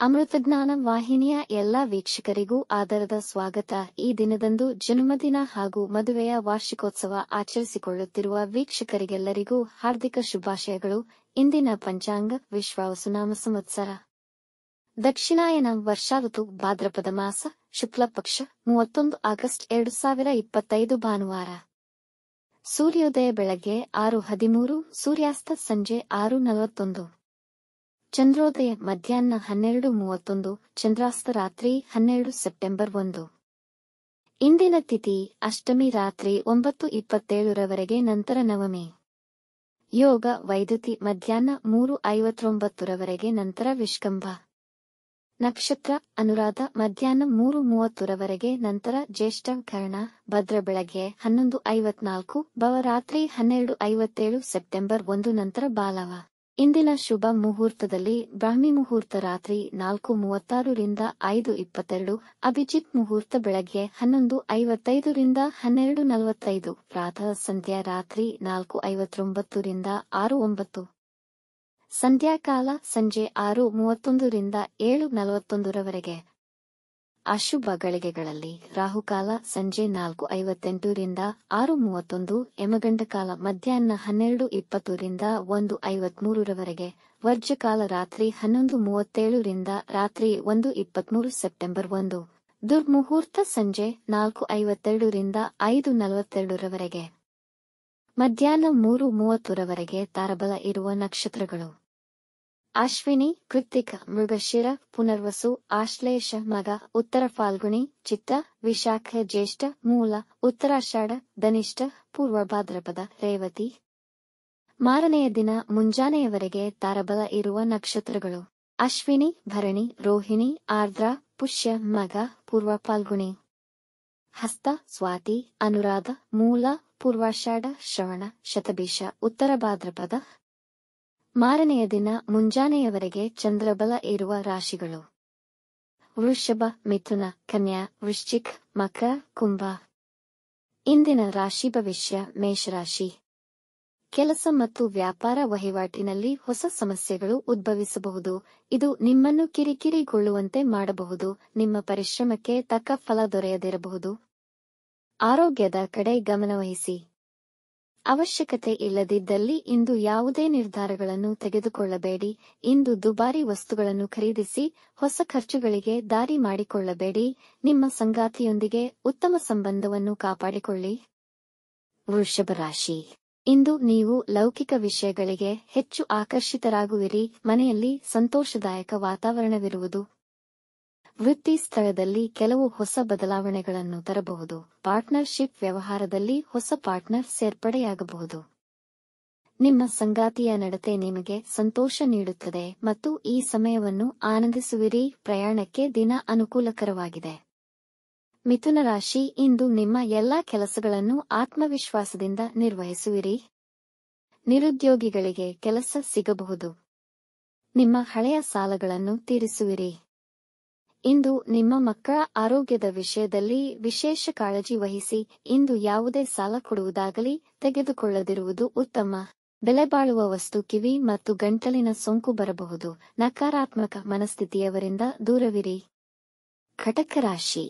ಅಮೃತಜ್ಞಾನ ವಾಹಿನಿಯ ಎಲ್ಲಾ ವೀಕ್ಷಕರಿಗೂ ಆದರದ ಸ್ವಾಗತ. ಈ ದಿನದಂದು ಜನ್ಮದಿನ ಹಾಗೂ ಮದುವೆಯ ವಾರ್ಷಿಕೋತ್ಸವ ಆಚರಿಸಿಕೊಳ್ಳುತ್ತಿರುವ ವೀಕ್ಷಕರಿಗೆಲ್ಲರಿಗೂ ಹಾರ್ದಿಕ ಶುಭಾಶಯಗಳು. ಇಂದಿನ ಪಂಚಾಂಗ ವಿಶ್ವಾವಸುನಾಮ ಸಂವತ್ಸರ ದಕ್ಷಿಣಾಯನ ವರ್ಷಾಋತು ಭಾದ್ರಪದ ಮಾಸ ಶುಕ್ಲ ಪಕ್ಷ 31 ಆಗಸ್ಟ್ 2025 ಭಾನುವಾರ. ಸೂರ್ಯೋದಯ ಬೆಳಗ್ಗೆ 6:13, ಸೂರ್ಯಾಸ್ತ ಸಂಜೆ 6:41. ಚಂದ್ರೋದಯ ಮಧ್ಯಾಹ್ನ 12:31, ಚಂದ್ರಾಸ್ತ ರಾತ್ರಿ 12 ಸೆಪ್ಟೆಂಬರ್ 1. ಇಂದಿನ ತಿಥಿ ಅಷ್ಟಮಿ ರಾತ್ರಿ 9:27 ರವರೆಗೆ, ನಂತರ ನವಮಿ. ಯೋಗ ವೈದುತಿ ಮಧ್ಯಾಹ್ನ 3:59 ರವರೆಗೆ, ನಂತರ ವಿಷ್ಕಂಭ. ನಕ್ಷತ್ರ ಅನುರಾಧ ಮಧ್ಯಾಹ್ನ 3:30 ರವರೆಗೆ, ನಂತರ ಜ್ಯೇಷ್ಠ ಕರ್ಣ. ಭದ್ರ ಬೆಳಗ್ಗೆ 11:54, ಭವ ರಾತ್ರಿ 12:57 ಸೆಪ್ಟೆಂಬರ್ 1, ನಂತರ ಬಾಲವ. ಇಂದಿನ ಶುಭ ಮುಹೂರ್ತದಲ್ಲಿ ಬ್ರಾಹ್ಮಿ ಮುಹೂರ್ತ ರಾತ್ರಿ 4:36 ರಿಂದ 5:22, ಅಭಿಜಿತ್ ಮುಹೂರ್ತ ಬೆಳಗ್ಗೆ 11:55 ರಿಂದ 12:45, ಪ್ರಾತಃ ಸಂಧ್ಯಾ ರಾತ್ರಿ 4:59 ರಿಂದ 6:09, ಸಂಧ್ಯಾಕಾಲ ಸಂಜೆ 6:31 ರಿಂದ 7:41 ರವರೆಗೆ. ಅಶುಭ ಗಳಿಗೆಗಳಲ್ಲಿ ರಾಹುಕಾಲ ಸಂಜೆ 4:58 ರಿಂದ 6:31, ಯಮಗಂಡಕಾಲ ಮಧ್ಯಾಹ್ನ 12:20 ರಿಂದ 1:53 ರವರೆಗೆ, ವರ್ಜಕಾಲ ರಾತ್ರಿ 11:37 ರಿಂದ ರಾತ್ರಿ 1:23 ಸೆಪ್ಟೆಂಬರ್ 1. ದುರ್ಮುಹೂರ್ತ ಸಂಜೆ 4:52 ರಿಂದ 5:42 ರವರೆಗೆ. ಮಧ್ಯಾಹ್ನ 3:30 ರವರೆಗೆ. ತಾರಬಲ ಇರುವ ನಕ್ಷತ್ರಗಳು: ಅಶ್ವಿನಿ, ಕೃತ್ತಿಕ, ಮೃಗಶಿರ, ಪುನರ್ವಸು, ಆಶ್ಲೇಷ, ಮಗ, ಉತ್ತರ ಫಾಲ್ಗುಣಿ, ಚಿತ್ತ, ವಿಶಾಖ, ಜ್ಯೇಷ್ಠ, ಮೂಲ, ಉತ್ತರಾಷಾಢ, ಧನಿಷ್ಠ, ಪೂರ್ವ ಭಾದ್ರಪದ, ರೇವತಿ. ಮಾರನೆಯ ದಿನ ಮುಂಜಾನೆಯವರೆಗೆ ತಾರಬಲ ಇರುವ ನಕ್ಷತ್ರಗಳು: ಅಶ್ವಿನಿ, ಭರಣಿ, ರೋಹಿಣಿ, ಆರ್ದ್ರ, ಪುಷ್ಯ, ಮಗ, ಪೂರ್ವ ಫಾಲ್ಗುಣಿ, ಹಸ್ತ, ಸ್ವಾತಿ, ಅನುರಾಧ, ಮೂಲ, ಪೂರ್ವಾಷಾಢ, ಶ್ರವಣ, ಶತಭಿಷ, ಉತ್ತರ ಭಾದ್ರಪದ. ಮಾರನೆಯ ದಿನ ಮುಂಜಾನೆಯವರೆಗೆ ಚಂದ್ರಬಲ ಇರುವ ರಾಶಿಗಳು: ವೃಷಭ, ಮಿಥುನ, ಕನ್ಯಾ, ವೃಶ್ಚಿಕ್, ಮಕರ, ಕುಂಭ. ಇಂದಿನ ರಾಶಿ ಭವಿಷ್ಯ: ಮೇಷರಾಶಿ. ಕೆಲಸ ಮತ್ತು ವ್ಯಾಪಾರ ವಹಿವಾಟಿನಲ್ಲಿ ಹೊಸ ಸಮಸ್ಯೆಗಳು ಉದ್ಭವಿಸಬಹುದು. ಇದು ನಿಮ್ಮನ್ನು ಕಿರಿಕಿರಿಗೊಳ್ಳುವಂತೆ ಮಾಡಬಹುದು. ನಿಮ್ಮ ಪರಿಶ್ರಮಕ್ಕೆ ತಕ್ಕ ಫಲ ದೊರೆಯದಿರಬಹುದು. ಆರೋಗ್ಯದ ಕಡೆ ಗಮನವಹಿಸಿ. ಅವಶ್ಯಕತೆ ಇಲ್ಲದಿದ್ದಲ್ಲಿ ಇಂದು ಯಾವುದೇ ನಿರ್ಧಾರಗಳನ್ನು ತೆಗೆದುಕೊಳ್ಳಬೇಡಿ. ಇಂದು ದುಬಾರಿ ವಸ್ತುಗಳನ್ನು ಖರೀದಿಸಿ ಹೊಸ ಖರ್ಚುಗಳಿಗೆ ದಾರಿ ಮಾಡಿಕೊಳ್ಳಬೇಡಿ. ನಿಮ್ಮ ಸಂಗಾತಿಯೊಂದಿಗೆ ಉತ್ತಮ ಸಂಬಂಧವನ್ನು ಕಾಪಾಡಿಕೊಳ್ಳಿ. ವೃಷಭ ರಾಶಿ. ಇಂದು ನೀವು ಲೌಕಿಕ ವಿಷಯಗಳಿಗೆ ಹೆಚ್ಚು ಆಕರ್ಷಿತರಾಗುವಿರಿ. ಮನೆಯಲ್ಲಿ ಸಂತೋಷದಾಯಕ ವಾತಾವರಣವಿರುವುದು. ವೃತ್ತಿ ಸ್ಥಳದಲ್ಲಿ ಕೆಲವು ಹೊಸ ಬದಲಾವಣೆಗಳನ್ನು ತರಬಹುದು. ಪಾರ್ಟ್ನರ್ಶಿಪ್ ವ್ಯವಹಾರದಲ್ಲಿ ಹೊಸ ಪಾರ್ಟ್ನರ್ ಸೇರ್ಪಡೆಯಾಗಬಹುದು. ನಿಮ್ಮ ಸಂಗಾತಿಯ ನಡತೆ ನಿಮಗೆ ಸಂತೋಷ ನೀಡುತ್ತದೆ ಮತ್ತು ಈ ಸಮಯವನ್ನು ಆನಂದಿಸುವಿರಿ. ಪ್ರಯಾಣಕ್ಕೆ ದಿನ ಅನುಕೂಲಕರವಾಗಿದೆ. ಮಿಥುನ ರಾಶಿ. ಇಂದು ನಿಮ್ಮ ಎಲ್ಲಾ ಕೆಲಸಗಳನ್ನು ಆತ್ಮವಿಶ್ವಾಸದಿಂದ ನಿರ್ವಹಿಸುವಿರಿ. ನಿರುದ್ಯೋಗಿಗಳಿಗೆ ಕೆಲಸ ಸಿಗಬಹುದು. ನಿಮ್ಮ ಹಳೆಯ ಸಾಲಗಳನ್ನು ತೀರಿಸುವಿರಿ. ಇಂದು ನಿಮ್ಮ ಮಕ್ಕಳ ಆರೋಗ್ಯದ ವಿಷಯದಲ್ಲಿ ವಿಶೇಷ ಕಾಳಜಿ ವಹಿಸಿ. ಇಂದು ಯಾವುದೇ ಸಾಲ ಕೊಡುವುದಾಗಲಿ ತೆಗೆದುಕೊಳ್ಳದಿರುವುದು ಉತ್ತಮ. ಬೆಲೆಬಾಳುವ ವಸ್ತು, ಕಿವಿ ಮತ್ತು ಗಂಟಲಿನ ಸೋಂಕು ಬರಬಹುದು. ನಕಾರಾತ್ಮಕ ಮನಸ್ಥಿತಿಯವರಿಂದ ದೂರವಿರಿ. ಕಟಕ ರಾಶಿ.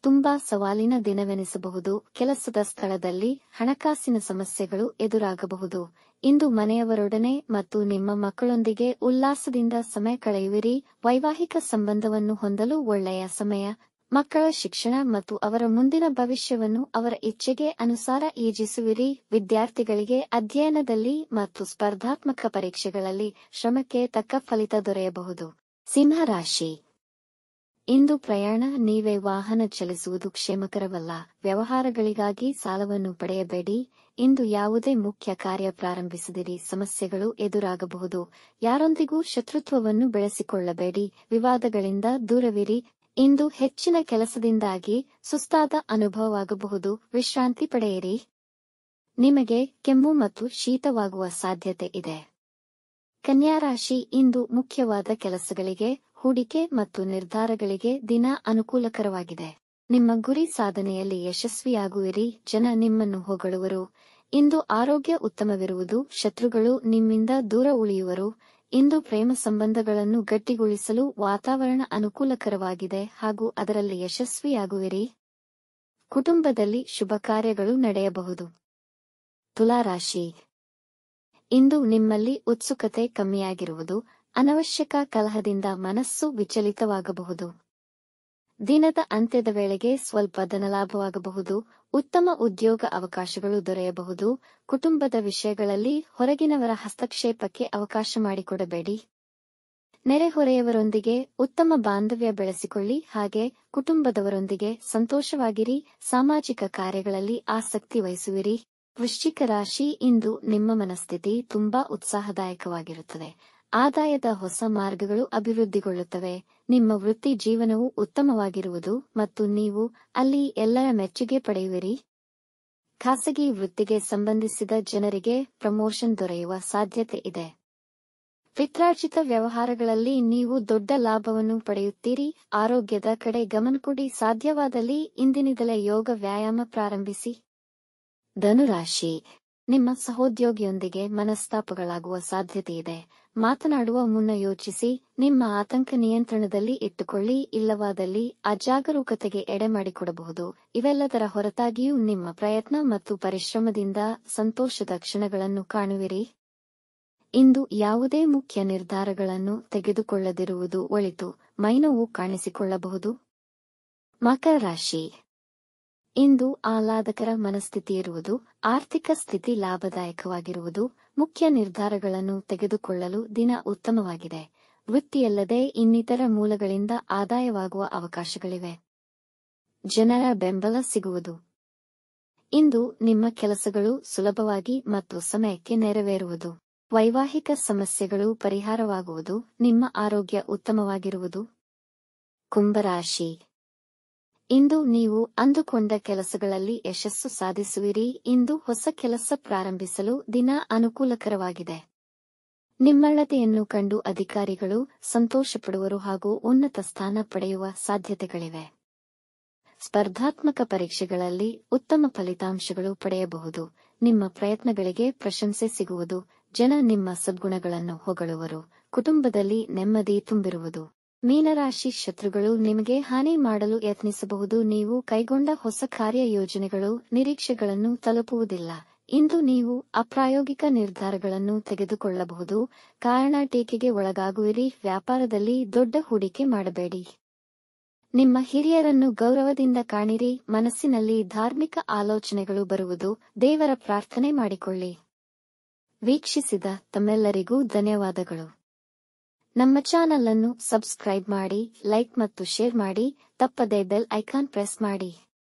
ತುಂಬಾ ಸವಾಲಿನ ದಿನವೆನಿಸಬಹುದು. ಕೆಲಸದ ಸ್ಥಳದಲ್ಲಿ ಹಣಕಾಸಿನ ಸಮಸ್ಯೆಗಳು ಎದುರಾಗಬಹುದು. ಇಂದು ಮನೆಯವರೊಡನೆ ಮತ್ತು ನಿಮ್ಮ ಮಕ್ಕಳೊಂದಿಗೆ ಉಲ್ಲಾಸದಿಂದ ಸಮಯ ಕಳೆಯುವಿರಿ. ವೈವಾಹಿಕ ಸಂಬಂಧವನ್ನು ಹೊಂದಲು ಒಳ್ಳೆಯ ಸಮಯ. ಮಕ್ಕಳ ಶಿಕ್ಷಣ ಮತ್ತು ಅವರ ಮುಂದಿನ ಭವಿಷ್ಯವನ್ನು ಅವರ ಇಚ್ಛೆಗೆ ಅನುಸಾರ ಯೋಜಿಸುವಿರಿ. ವಿದ್ಯಾರ್ಥಿಗಳಿಗೆ ಅಧ್ಯಯನದಲ್ಲಿ ಮತ್ತು ಸ್ಪರ್ಧಾತ್ಮಕ ಪರೀಕ್ಷೆಗಳಲ್ಲಿ ಶ್ರಮಕ್ಕೆ ತಕ್ಕ ಫಲಿತ ದೊರೆಯಬಹುದು. ಸಿಂಹ ರಾಶಿ. ಇಂದು ಪ್ರಯಾಣ, ನೀವೇ ವಾಹನ ಚಲಿಸುವುದು ಕ್ಷೇಮಕರವಲ್ಲ. ವ್ಯವಹಾರಗಳಿಗಾಗಿ ಸಾಲವನ್ನು ಪಡೆಯಬೇಡಿ. ಇಂದು ಯಾವುದೇ ಮುಖ್ಯ ಕಾರ್ಯ ಪ್ರಾರಂಭಿಸದಿರಿ. ಸಮಸ್ಯೆಗಳು ಎದುರಾಗಬಹುದು. ಯಾರೊಂದಿಗೂ ಶತ್ರುತ್ವವನ್ನು ಬೆಳೆಸಿಕೊಳ್ಳಬೇಡಿ. ವಿವಾದಗಳಿಂದ ದೂರವಿರಿ. ಇಂದು ಹೆಚ್ಚಿನ ಕೆಲಸದಿಂದಾಗಿ ಸುಸ್ತಾದ ಅನುಭವವಾಗಬಹುದು. ವಿಶ್ರಾಂತಿ ಪಡೆಯಿರಿ. ನಿಮಗೆ ಕೆಮ್ಮು ಮತ್ತು ಶೀತವಾಗುವ ಸಾಧ್ಯತೆ ಇದೆ. ಕನ್ಯಾ ರಾಶಿ. ಇಂದು ಮುಖ್ಯವಾದ ಕೆಲಸಗಳಿಗೆ, ಹೂಡಿಕೆ ಮತ್ತು ನಿರ್ಧಾರಗಳಿಗೆ ದಿನ ಅನುಕೂಲಕರವಾಗಿದೆ. ನಿಮ್ಮ ಗುರಿ ಸಾಧನೆಯಲ್ಲಿ ಯಶಸ್ವಿಯಾಗುವಿರಿ. ಜನ ನಿಮ್ಮನ್ನು ಹೊಗಳುವರು. ಇಂದು ಆರೋಗ್ಯ ಉತ್ತಮವಿರುವುದು. ಶತ್ರುಗಳು ನಿಮ್ಮಿಂದ ದೂರ ಉಳಿಯುವರು. ಇಂದು ಪ್ರೇಮ ಸಂಬಂಧಗಳನ್ನು ಗಟ್ಟಿಗೊಳಿಸಲು ವಾತಾವರಣ ಅನುಕೂಲಕರವಾಗಿದೆ ಹಾಗೂ ಅದರಲ್ಲಿ ಯಶಸ್ವಿಯಾಗುವಿರಿ. ಕುಟುಂಬದಲ್ಲಿ ಶುಭ ಕಾರ್ಯಗಳು ನಡೆಯಬಹುದು. ತುಲಾರಾಶಿ. ಇಂದು ನಿಮ್ಮಲ್ಲಿ ಉತ್ಸುಕತೆ ಕಮ್ಮಿಯಾಗಿರುವುದು, ಅನವಶ್ಯಕ ಕಲಹದಿಂದ ಮನಸ್ಸು ವಿಚಲಿತವಾಗಬಹುದು. ದಿನದ ಅಂತ್ಯದ ವೇಳೆಗೆ ಸ್ವಲ್ಪ ಧನಲಾಭವಾಗಬಹುದು. ಉತ್ತಮ ಉದ್ಯೋಗ ಅವಕಾಶಗಳು ದೊರೆಯಬಹುದು. ಕುಟುಂಬದ ವಿಷಯಗಳಲ್ಲಿ ಹೊರಗಿನವರ ಹಸ್ತಕ್ಷೇಪಕ್ಕೆ ಅವಕಾಶ ಮಾಡಿಕೊಡಬೇಡಿ. ನೆರೆಹೊರೆಯವರೊಂದಿಗೆ ಉತ್ತಮ ಬಾಂಧವ್ಯ ಬೆಳೆಸಿಕೊಳ್ಳಿ. ಹಾಗೆ ಕುಟುಂಬದವರೊಂದಿಗೆ ಸಂತೋಷವಾಗಿರಿ. ಸಾಮಾಜಿಕ ಕಾರ್ಯಗಳಲ್ಲಿ ಆಸಕ್ತಿ ವಹಿಸುವಿರಿ. ವೃಶ್ಚಿಕ ರಾಶಿ. ಇಂದು ನಿಮ್ಮ ಮನಸ್ಥಿತಿ ತುಂಬಾ ಉತ್ಸಾಹದಾಯಕವಾಗಿರುತ್ತದೆ. ಆದಾಯದ ಹೊಸ ಮಾರ್ಗಗಳು ಅಭಿವೃದ್ಧಿಗೊಳ್ಳುತ್ತವೆ. ನಿಮ್ಮ ವೃತ್ತಿ ಜೀವನವು ಉತ್ತಮವಾಗಿರುವುದು ಮತ್ತು ನೀವು ಅಲ್ಲಿ ಎಲ್ಲರ ಮೆಚ್ಚುಗೆ ಪಡೆಯುವಿರಿ. ಖಾಸಗಿ ವೃತ್ತಿಗೆ ಸಂಬಂಧಿಸಿದ ಜನರಿಗೆ ಪ್ರಮೋಷನ್ ದೊರೆಯುವ ಸಾಧ್ಯತೆ ಇದೆ. ಪಿತ್ರಾರ್ಜಿತ ವ್ಯವಹಾರಗಳಲ್ಲಿ ನೀವು ದೊಡ್ಡ ಲಾಭವನ್ನು ಪಡೆಯುತ್ತೀರಿ. ಆರೋಗ್ಯದ ಕಡೆ ಗಮನ ಕೊಡಿ. ಸಾಧ್ಯವಾದಲ್ಲಿ ಇಂದಿನಿಂದಲೇ ಯೋಗ ವ್ಯಾಯಾಮ ಪ್ರಾರಂಭಿಸಿ. ಧನುರಾಶಿ. ನಿಮ್ಮ ಸಹೋದ್ಯೋಗಿಯೊಂದಿಗೆ ಮನಸ್ತಾಪಗಳಾಗುವ ಸಾಧ್ಯತೆಯಿದೆ. ಮಾತನಾಡುವ ಮುನ್ನ ಯೋಚಿಸಿ. ನಿಮ್ಮ ಆತಂಕ ನಿಯಂತ್ರಣದಲ್ಲಿ ಇಟ್ಟುಕೊಳ್ಳಿ. ಇಲ್ಲವಾದಲ್ಲಿ ಅಜಾಗರೂಕತೆಗೆ ಎಡೆಮಾಡಿಕೊಡಬಹುದು. ಇವೆಲ್ಲದರ ಹೊರತಾಗಿಯೂ ನಿಮ್ಮ ಪ್ರಯತ್ನ ಮತ್ತು ಪರಿಶ್ರಮದಿಂದ ಸಂತೋಷದ ಕ್ಷಣಗಳನ್ನು ಕಾಣುವಿರಿ. ಇಂದು ಯಾವುದೇ ಮುಖ್ಯ ನಿರ್ಧಾರಗಳನ್ನು ತೆಗೆದುಕೊಳ್ಳದಿರುವುದು ಒಳಿತು. ಮೈನೋವು ಕಾಣಿಸಿಕೊಳ್ಳಬಹುದು. ಮಕರ ರಾಶಿ. ಇಂದು ಆಹ್ಲಾದಕರ ಮನಸ್ಥಿತಿಯಿರುವುದು. ಆರ್ಥಿಕ ಸ್ಥಿತಿ ಲಾಭದಾಯಕವಾಗಿರುವುದು. ಮುಖ್ಯ ನಿರ್ಧಾರಗಳನ್ನು ತೆಗೆದುಕೊಳ್ಳಲು ದಿನ ಉತ್ತಮವಾಗಿದೆ. ವೃತ್ತಿಯಲ್ಲದೆ ಇನ್ನಿತರ ಮೂಲಗಳಿಂದ ಆದಾಯವಾಗುವ ಅವಕಾಶಗಳಿವೆ. ಜನರ ಬೆಂಬಲ ಸಿಗುವುದು. ಇಂದು ನಿಮ್ಮ ಕೆಲಸಗಳು ಸುಲಭವಾಗಿ ಮತ್ತು ಸಮಯಕ್ಕೆ ನೆರವೇರುವುದು. ವೈವಾಹಿಕ ಸಮಸ್ಯೆಗಳು ಪರಿಹಾರವಾಗುವುದು. ನಿಮ್ಮ ಆರೋಗ್ಯ ಉತ್ತಮವಾಗಿರುವುದು. ಕುಂಭರಾಶಿ. ಇಂದು ನೀವು ಅಂದುಕೊಂಡ ಕೆಲಸಗಳಲ್ಲಿ ಯಶಸ್ಸು ಸಾಧಿಸುವಿರಿ. ಇಂದು ಹೊಸ ಕೆಲಸ ಪ್ರಾರಂಭಿಸಲು ದಿನ ಅನುಕೂಲಕರವಾಗಿದೆ. ನಿಮ್ಮಳತೆಯನ್ನು ಕಂಡು ಅಧಿಕಾರಿಗಳು ಸಂತೋಷಪಡುವರು ಹಾಗೂ ಉನ್ನತ ಸ್ಥಾನ ಪಡೆಯುವ ಸಾಧ್ಯತೆಗಳಿವೆ. ಸ್ಪರ್ಧಾತ್ಮಕ ಪರೀಕ್ಷೆಗಳಲ್ಲಿ ಉತ್ತಮ ಫಲಿತಾಂಶಗಳು ಪಡೆಯಬಹುದು. ನಿಮ್ಮ ಪ್ರಯತ್ನಗಳಿಗೆ ಪ್ರಶಂಸೆ ಸಿಗುವುದು. ಜನ ನಿಮ್ಮ ಸದ್ಗುಣಗಳನ್ನು ಹೊಗಳುವರು. ಕುಟುಂಬದಲ್ಲಿ ನೆಮ್ಮದಿ ತುಂಬಿರುವುದು. ಮೀನರಾಶಿ. ಶತ್ರುಗಳು ನಿಮಗೆ ಹಾನಿ ಮಾಡಲು ಯತ್ನಿಸಬಹುದು. ನೀವು ಕೈಗೊಂಡ ಹೊಸ ಕಾರ್ಯ ಯೋಜನೆಗಳು ನಿರೀಕ್ಷೆಗಳನ್ನು ತಲುಪುವುದಿಲ್ಲ. ಇಂದು ನೀವು ಅಪ್ರಾಯೋಗಿಕ ನಿರ್ಧಾರಗಳನ್ನು ತೆಗೆದುಕೊಳ್ಳಬಹುದು. ಕಾರಣ ಟೀಕೆಗೆ ಒಳಗಾಗುವಿರಿ. ವ್ಯಾಪಾರದಲ್ಲಿ ದೊಡ್ಡ ಹೂಡಿಕೆ ಮಾಡಬೇಡಿ. ನಿಮ್ಮ ಹಿರಿಯರನ್ನು ಗೌರವದಿಂದ ಕಾಣಿರಿ. ಮನಸ್ಸಿನಲ್ಲಿ ಧಾರ್ಮಿಕ ಆಲೋಚನೆಗಳು ಬರುವುದು. ದೇವರ ಪ್ರಾರ್ಥನೆ ಮಾಡಿಕೊಳ್ಳಿ. ವೀಕ್ಷಿಸಿದ ತಮ್ಮೆಲ್ಲರಿಗೂ ಧನ್ಯವಾದಗಳು. ನಮ್ಮ ಚಾನಲ್ ಅನ್ನು ಸಬ್ಸ್ಕ್ರೈಬ್ ಮಾಡಿ, ಲೈಕ್ ಮತ್ತು ಶೇರ್ ಮಾಡಿ. ತಪ್ಪದೇ ಬೆಲ್ ಐಕಾನ್ ಪ್ರೆಸ್ ಮಾಡಿ.